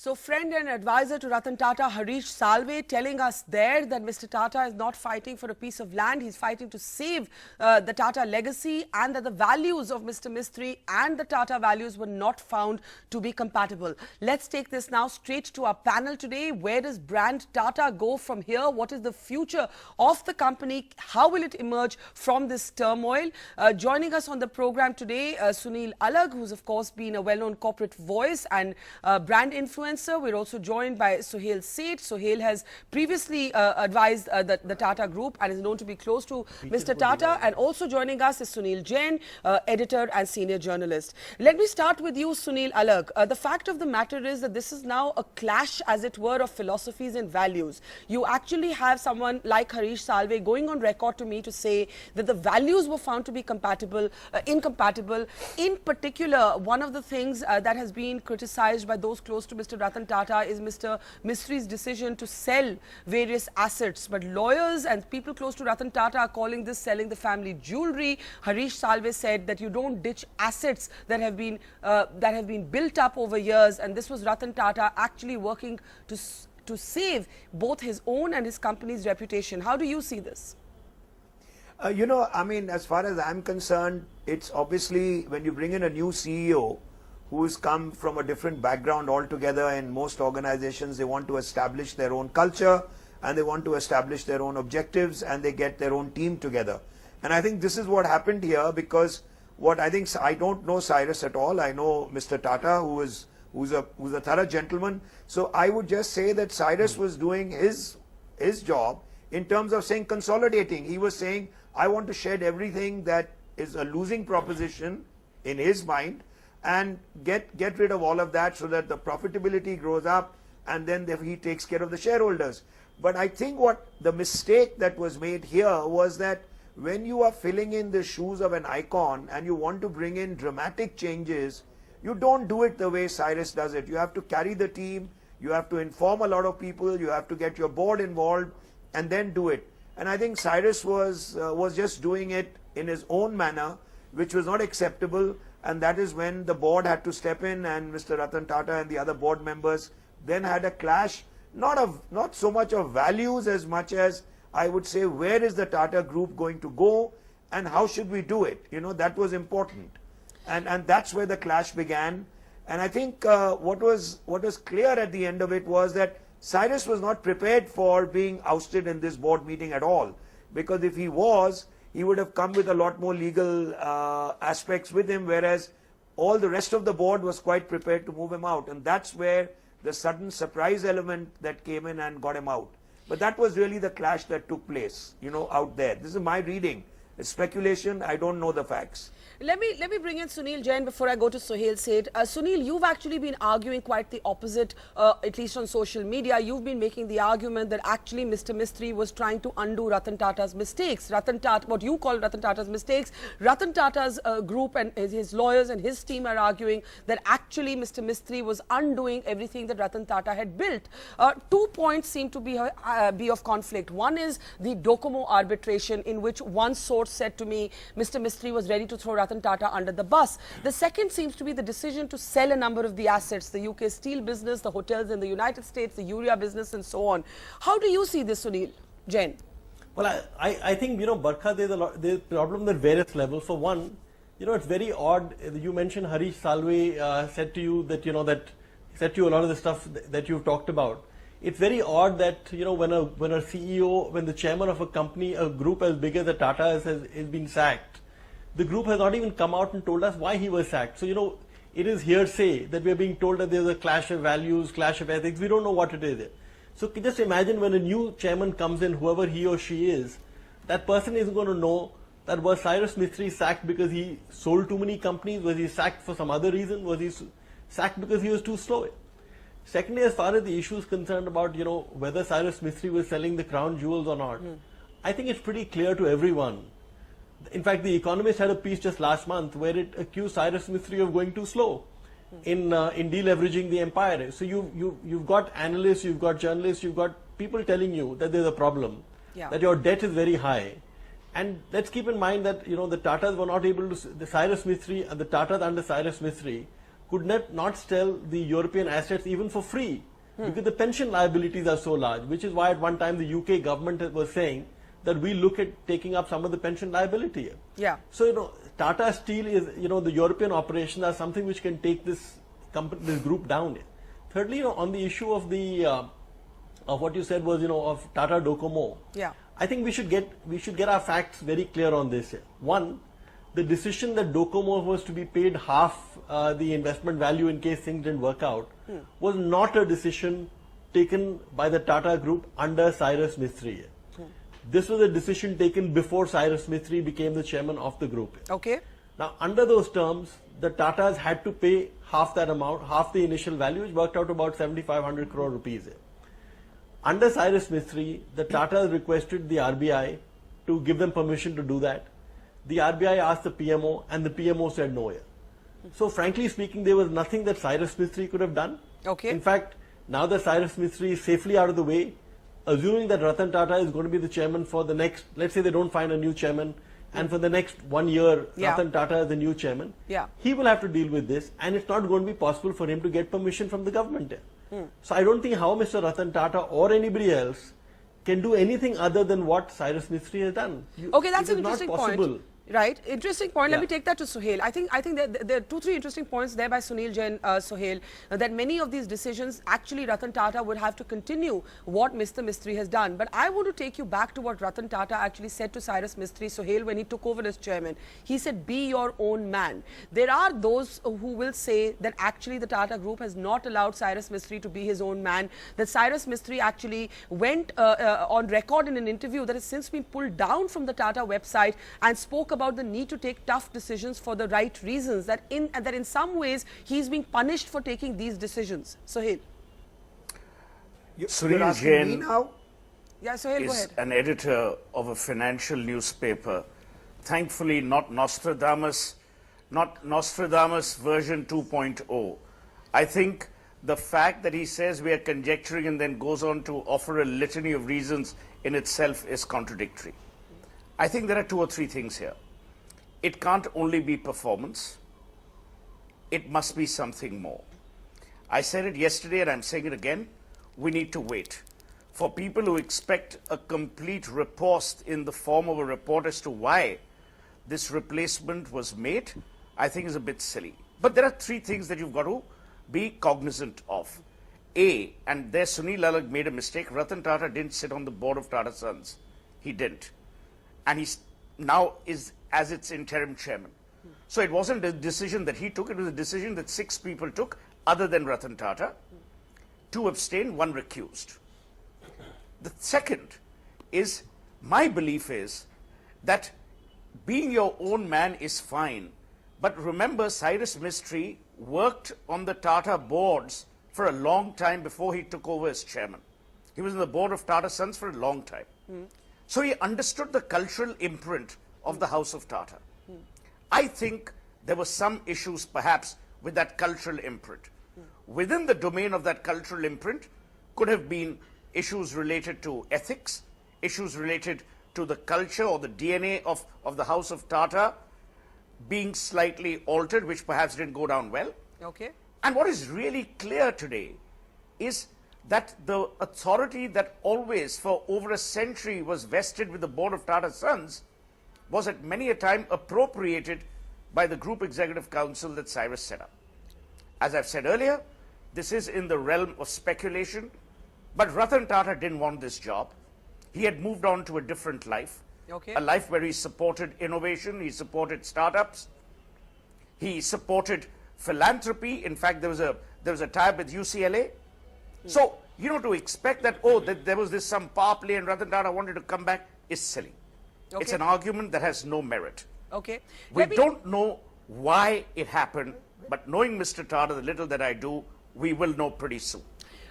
So, friend and advisor to Ratan Tata, Harish Salve, telling us there that Mr. Tata is not fighting for a piece of land. He's fighting to save the Tata legacy, and that the values of Mr. Mistry and the Tata values were not found to be compatible. Let's take this now straight to our panel today. Where does brand Tata go from here? What is the future of the company? How will it emerge from this turmoil? Joining us on the program today, Sunil Alag, who's of course been a well-known corporate voice and brand influencer. We're also joined by Sohail Seth. Sohail has previously advised the Tata Group and is known to be close to Mr. Tata. And also joining us is Sunil Jain, editor and senior journalist. Let me start with you, Sunil Alag. The fact of the matter is that this is now a clash, as it were, of philosophies and values. You actually have someone like Harish Salve going on record to me to say that the values were found to be incompatible. In particular, one of the things that has been criticized by those close to Mr. Ratan Tata is Mr. Mistry's decision to sell various assets. But lawyers and people close to Ratan Tata are calling this selling the family jewelry. Harish Salve said that you don't ditch assets that have been built up over years, and this was Ratan Tata actually working to save both his own and his company's reputation. How do you see this? I mean, as far as I'm concerned, it's obviously when you bring in a new CEO who has come from a different background altogether. In most organizations, they want to establish their own culture and they want to establish their own objectives, and they get their own team together. And I think this is what happened here, because I don't know Cyrus at all. I know Mr. Tata, who's a thorough gentleman. So I would just say that Cyrus was doing his job in terms of saying consolidating. He was saying, I want to shed everything that is a losing proposition in his mind and get rid of all of that so that the profitability grows up, and then he takes care of the shareholders. But I think what the mistake that was made here was that when you are filling in the shoes of an icon and you want to bring in dramatic changes, you don't do it the way Cyrus does it. You have to carry the team, you have to inform a lot of people, you have to get your board involved, and then do it. And I think Cyrus was just doing it in his own manner, which was not acceptable. And that is when the board had to step in, and Mr. Ratan Tata and the other board members then had a clash, not so much of values as much as, I would say, where is the Tata Group going to go and how should we do it? That was important. And that's where the clash began. And I think what was clear at the end of it was that Cyrus was not prepared for being ousted in this board meeting at all, because if he was, he would have come with a lot more legal aspects with him, whereas all the rest of the board was quite prepared to move him out. And that's where the sudden surprise element that came in and got him out. But that was really the clash that took place, out there. This is my reading. It's speculation. I don't know the facts. Let me bring in Sunil Jain before I go to Sohail Seth. Sunil, you've actually been arguing quite the opposite, at least on social media. You've been making the argument that actually Mr. Mistry was trying to undo Ratan Tata's mistakes. Ratan Tata, what you call Ratan Tata's mistakes, Ratan Tata's group and his lawyers and his team are arguing that actually Mr. Mistry was undoing everything that Ratan Tata had built. 2 points seem to be of conflict. One is the Docomo arbitration, in which one source said to me, Mr. Mistry was ready to throw Ratan Tata under the bus. The second seems to be the decision to sell a number of the assets, the UK steel business, the hotels in the United States, the urea business, and so on. How do you see this, Sunil Jain? Well, I think, Barkha, there's a problem at various levels. For one, it's very odd. You mentioned Harish Salve said to you that, that said to you a lot of the stuff that you've talked about. It's very odd that, when a CEO, when the chairman of a company, a group as big as the Tata has been sacked, the group has not even come out and told us why he was sacked. So, it is hearsay that we are being told that there's a clash of values, clash of ethics. We don't know what it is. So, just imagine when a new chairman comes in, whoever he or she is, that person isn't going to know that was Cyrus Mistry sacked because he sold too many companies? Was he sacked for some other reason? Was he sacked because he was too slow? Secondly, as far as the issue is concerned about, whether Cyrus Mistry was selling the crown jewels or not, I think it's pretty clear to everyone. In fact, The Economist had a piece just last month where it accused Cyrus Mistry of going too slow in deleveraging the empire. So you've got analysts, you've got journalists, you've got people telling you that there's a problem, that your debt is very high. And let's keep in mind that, the Tatas were not able to, the Cyrus Mistry and the Tatas under Cyrus Mistry could not sell the European assets even for free because the pension liabilities are so large, which is why at one time the UK government was saying that we look at taking up some of the pension liability. Yeah. So, Tata Steel is, the European operations are something which can take this company, this group down. Thirdly, on the issue of the, of what you said was, of Tata Docomo. Yeah. I think we should get our facts very clear on this. One, the decision that Docomo was to be paid half the investment value in case things didn't work out was not a decision taken by the Tata Group under Cyrus Mistry. This was a decision taken before Cyrus Mistry became the chairman of the group. Okay. Now, under those terms, the Tatas had to pay half that amount, half the initial value, which worked out to about 7,500 crore rupees. Under Cyrus Mistry, the Tatas requested the RBI to give them permission to do that. The RBI asked the PMO, and the PMO said no. So, frankly speaking, there was nothing that Cyrus Mistry could have done. Okay. In fact, now that Cyrus Mistry is safely out of the way, assuming that Ratan Tata is going to be the chairman for the next, let's say they don't find a new chairman, and for the next 1 year, Ratan Tata is the new chairman, he will have to deal with this, and it's not going to be possible for him to get permission from the government. So I don't think how Mr. Ratan Tata or anybody else can do anything other than what Cyrus Mistry has done. Okay, that's an interesting point. Right, interesting point. Let me take that to Sohail. I think there are 2-3 interesting points there by Sunil Jain, Sohail, that many of these decisions actually Ratan Tata would have to continue what Mr. Mistry has done. But I want to take you back to what Ratan Tata actually said to Cyrus Mistry, Sohail, when he took over as chairman. He said, be your own man. There are those who will say that actually the Tata Group has not allowed Cyrus Mistry to be his own man, that Cyrus Mistry actually went on record in an interview that has since been pulled down from the Tata website and spoke about the need to take tough decisions for the right reasons, that in some ways he's being punished for taking these decisions. Sohail. Sunil Jain Sohail, go is ahead. an editor of a financial newspaper. Thankfully not Nostradamus version 2.0. I think the fact that he says we are conjecturing and then goes on to offer a litany of reasons in itself is contradictory. I think there are 2 or 3 things here. It can't only be performance. It must be something more. I said it yesterday and I'm saying it again. We need to wait. For people who expect a complete riposte in the form of a report as to why this replacement was made, I think is a bit silly. But there are 3 things that you've got to be cognizant of. A, and there Sunil Lalag made a mistake, Ratan Tata didn't sit on the board of Tata Sons. He didn't. And he now is as its interim chairman. So it wasn't a decision that he took, it was a decision that 6 people took other than Ratan Tata. 2 abstained, 1 recused. The second is, my belief is that being your own man is fine. But remember, Cyrus Mistry worked on the Tata boards for a long time before he took over as chairman. He was on the board of Tata Sons for a long time. So he understood the cultural imprint of the House of Tata. I think there were some issues perhaps with that cultural imprint. Within the domain of that cultural imprint could have been issues related to ethics, issues related to the culture or the DNA of the House of Tata being slightly altered, which perhaps didn't go down well. Okay. And what is really clear today is that the authority that always for over a century was vested with the board of Tata Sons was at many a time appropriated by the Group Executive Council that Cyrus set up. As I've said earlier, this is in the realm of speculation, but Ratan Tata didn't want this job. He had moved on to a different life, a life where he supported innovation, he supported startups, he supported philanthropy. In fact, there was a tie-up with UCLA. So, to expect that, that there was some power play and Ratan Tata wanted to come back is silly. It's an argument that has no merit. We don't know why it happened, but knowing Mr. Tata, the little that I do, we will know pretty soon.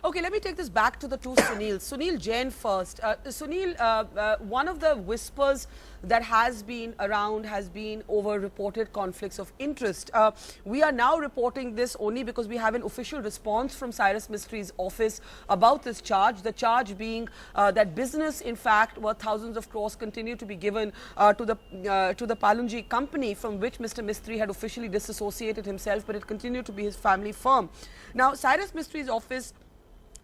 Okay, let me take this back to the two Sunil. Sunil Jain first. Sunil, one of the whispers that has been around has been over reported conflicts of interest. We are now reporting this only because we have an official response from Cyrus Mistry's office about this charge. The charge being that business, in fact, worth thousands of crores continue to be given to the Palunji company from which Mr Mistry had officially disassociated himself, but it continued to be his family firm. Now, Cyrus Mistry's office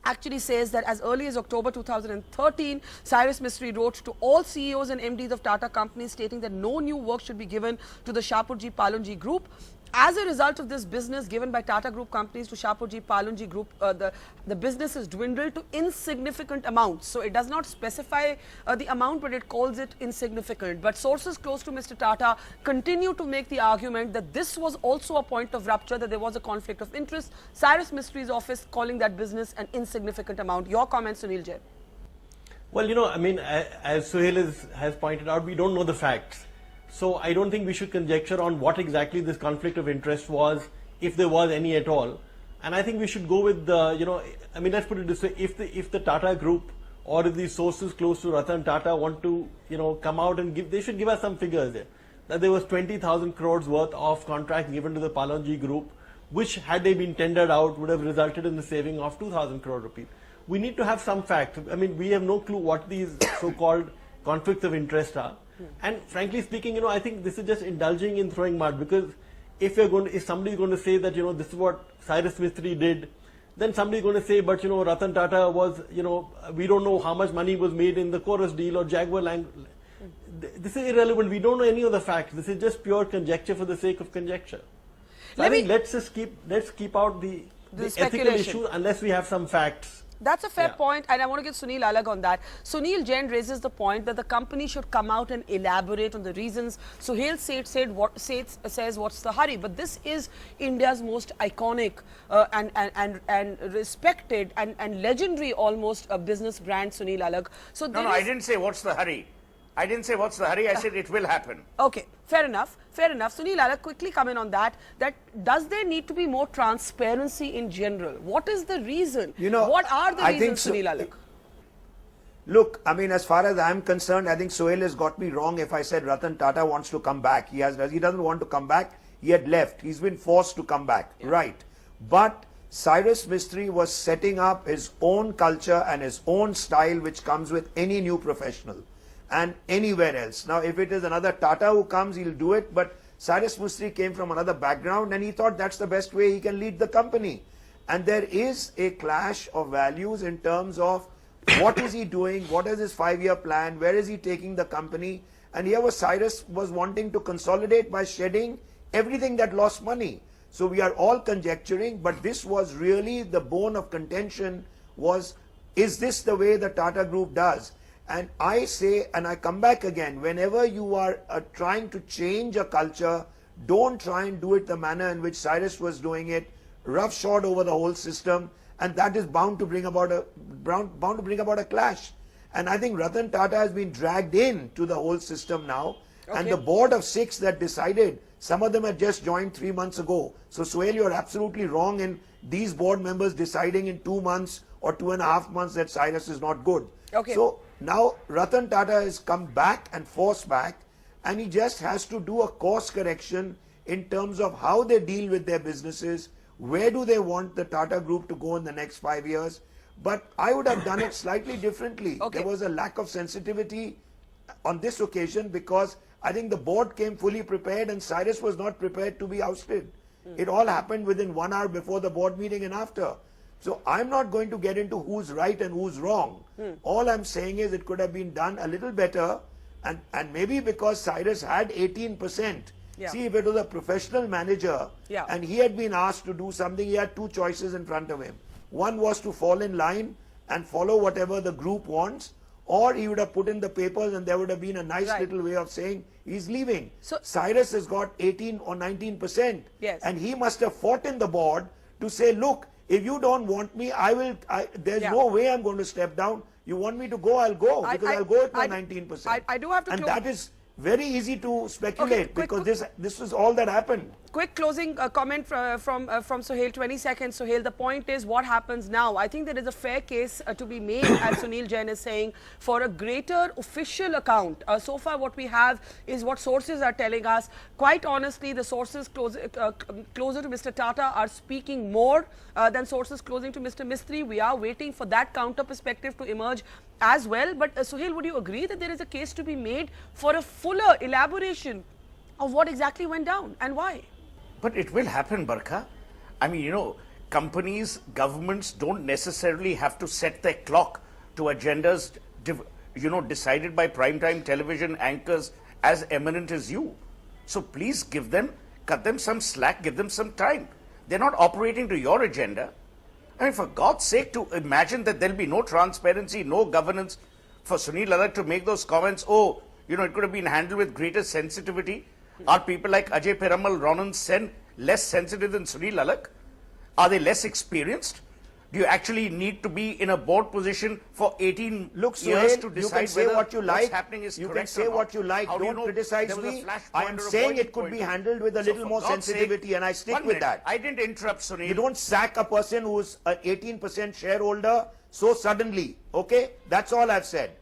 actually says that as early as October 2013, Cyrus Mistry wrote to all CEOs and MDs of Tata companies stating that no new work should be given to the Shapoorji Pallonji group. As a result of this business given by Tata Group companies to Shapoorji Pallonji Group, the business has dwindled to insignificant amounts. So it does not specify the amount, but it calls it insignificant. But sources close to Mr Tata continue to make the argument that this was also a point of rupture, that there was a conflict of interest. Cyrus Mistry's office calling that business an insignificant amount. Your comments, Sunil Jain? Well, I mean, as Suhail has pointed out, we don't know the facts. So I don't think we should conjecture on what exactly this conflict of interest was, if there was any at all. And I think we should go with the, I mean, let's put it this way: if the Tata Group or if the sources close to Ratan Tata want to, come out and they should give us some figures there. That there was 20,000 crores worth of contracts given to the Pallonji Group, which had they been tendered out would have resulted in the saving of 2,000 crore rupees. We need to have some facts. I mean, we have no clue what these so-called conflicts of interest are. And frankly speaking, I think this is just indulging in throwing mud, because if somebody is going to say that, this is what Cyrus Mistry did, then somebody is going to say, but Ratan Tata was, we don't know how much money was made in the Chorus deal or Jaguar Land. This is irrelevant. We don't know any of the facts. This is just pure conjecture for the sake of conjecture. So let's keep out the ethical issue unless we have some facts. That's a fair point, and I want to get Sunil Alag on that. Sunil Jain raises the point that the company should come out and elaborate on the reasons. Suhail says what's the hurry, but this is India's most iconic and respected and legendary almost business brand, Sunil Alag. So no, I didn't say what's the hurry. I didn't say what's the hurry. I said it will happen. Okay, fair enough. Fair enough. Sunil Alag, quickly come in on that. Does there need to be more transparency in general? What is the reason? What are the reasons, Sunil Alag? Look, I mean, as far as I'm concerned, I think Suhail has got me wrong if I said Ratan Tata wants to come back. He doesn't want to come back. He had left. He's been forced to come back. Yeah. Right. But Cyrus Mistry was setting up his own culture and his own style, which comes with any new professional and anywhere else. Now, if it is another Tata who comes, he'll do it. But Cyrus Mistry came from another background and he thought that's the best way he can lead the company. And there is a clash of values in terms of what is he doing, what is his 5-year plan, where is he taking the company. And here was Cyrus was wanting to consolidate by shedding everything that lost money. So we are all conjecturing, but this was really the bone of contention was, is this the way the Tata Group does? And I say, and I come back again, whenever you are trying to change a culture, don't try and do it the manner in which Cyrus was doing it, roughshod over the whole system, and that is bound to bring about a clash. And I think Ratan Tata has been dragged in to the whole system now, and the board of 6 that decided, some of them had just joined 3 months ago. So Suhail, you're absolutely wrong in these board members deciding in 2 months or 2.5 months that Cyrus is not good. So now Ratan Tata has come back and forced back, and he just has to do a course correction in terms of how they deal with their businesses, where do they want the Tata Group to go in the next 5 years. But I would have done it slightly differently. There was a lack of sensitivity on this occasion because I think the board came fully prepared and Cyrus was not prepared to be ousted. It all happened within 1 hour before the board meeting and after. So I'm not going to get into who's right and who's wrong. All I'm saying is it could have been done a little better, and maybe because Cyrus had 18%. See, if it was a professional manager and he had been asked to do something, he had 2 choices in front of him. One was to fall in line and follow whatever the group wants, or he would have put in the papers and there would have been a nice little way of saying he's leaving. So Cyrus has got 18 or 19%. And he must have fought in the board to say, look, if you don't want me, there's no way I'm going to step down. You want me to go, I'll go, because I'll go at my 19%. I do have to and that is very easy to speculate because this is all that happened. quick closing comment from Sohail, 20 seconds. Sohail, the point is what happens now. I think there is a fair case to be made, as Sunil Jain is saying, for a greater official account. So far what we have is what sources are telling us. Quite honestly, the sources closer to Mr Tata are speaking more than sources closing to Mr Mistry. We are waiting for that counter perspective to emerge as well. But Sohail, would you agree that there is a case to be made for a fuller elaboration of what exactly went down and why? But it will happen, Barkha. I mean, you know, companies, governments don't necessarily have to set their clock to agendas, decided by primetime television anchors as eminent as you. So please cut them some slack, give them some time. They're not operating to your agenda. I mean, for God's sake, to imagine that there'll be no transparency, no governance, for Sunil Alagh to make those comments, oh, you know, it could have been handled with greater sensitivity. Are people like Ajay Peramal, Ronan Sen less sensitive than Sunil Alagh? Are they less experienced? Do you actually need to be in a board position for 18 years to decide you can say whether what you like. what's happening is you correct can say or not? what you like. How do Don't know criticize there was a me. flash I point am or a saying boiling it could be point? handled with a So little for more God's sake, sensitivity, and I stick one with minute. that. I didn't interrupt, Sunil. You don't sack a person who's an 18% shareholder so suddenly. Okay? That's all I've said.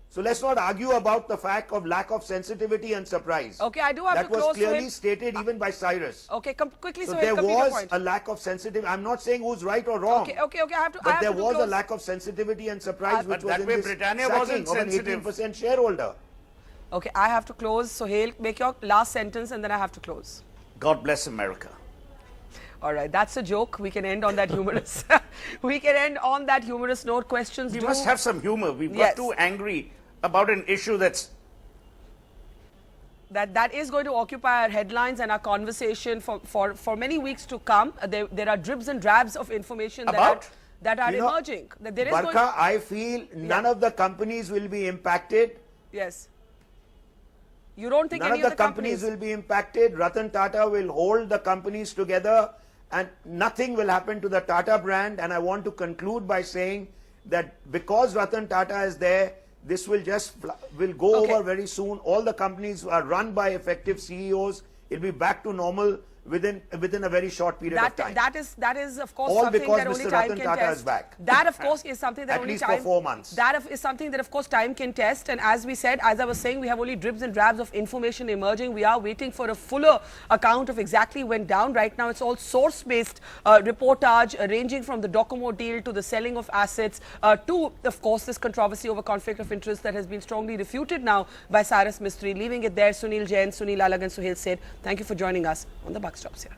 So let's not argue about the fact of lack of sensitivity and surprise. Okay, I do have that to close. was clearly Sohail. stated even by Cyrus. Okay, quickly, So Sohail, there complete your was point. a lack of sensitivity. I'm not saying who's right or wrong. Okay, I have to. But I have there to was close. a lack of sensitivity and surprise But which was that in way this Britannia sacking wasn't of an sensitive. 18% shareholder. Okay, I have to close. Sohail, make your last sentence and then I have to close. God bless America. All right, that's a joke. We can end on that humorous. We can end on that humorous note. Questions. We do must have some humor. We've got Yes. too angry about an issue that's that is going to occupy our headlines and our conversation for many weeks to come. There are dribs and drabs of information About? that are You know, emerging. That there is Barkha, I feel none of the companies will be impacted. Yes. You don't think None any of the companies will be impacted. Ratan Tata will hold the companies together and nothing will happen to the Tata brand. And I want to conclude by saying that because Ratan Tata is there, this will go Okay. over very soon. All the companies are run by effective CEOs. It'll be back to normal within a very short period of time. That is of course All something because that only Mr. time Ratan can Tata test. is back. That of course is something that At only least time for 4 months. Is something that of course time can test. And as we said, as I was saying, we have only dribs and drabs of information emerging. We are waiting for a fuller account of exactly went down. Right now, it's all source-based reportage, ranging from the Docomo deal to the selling of assets to, of course, this controversy over conflict of interest that has been strongly refuted now by Cyrus Mistry. Leaving it there, Sunil Jain, Sunil Alagh and Sohail said, thank you for joining us on the Buck Stops here.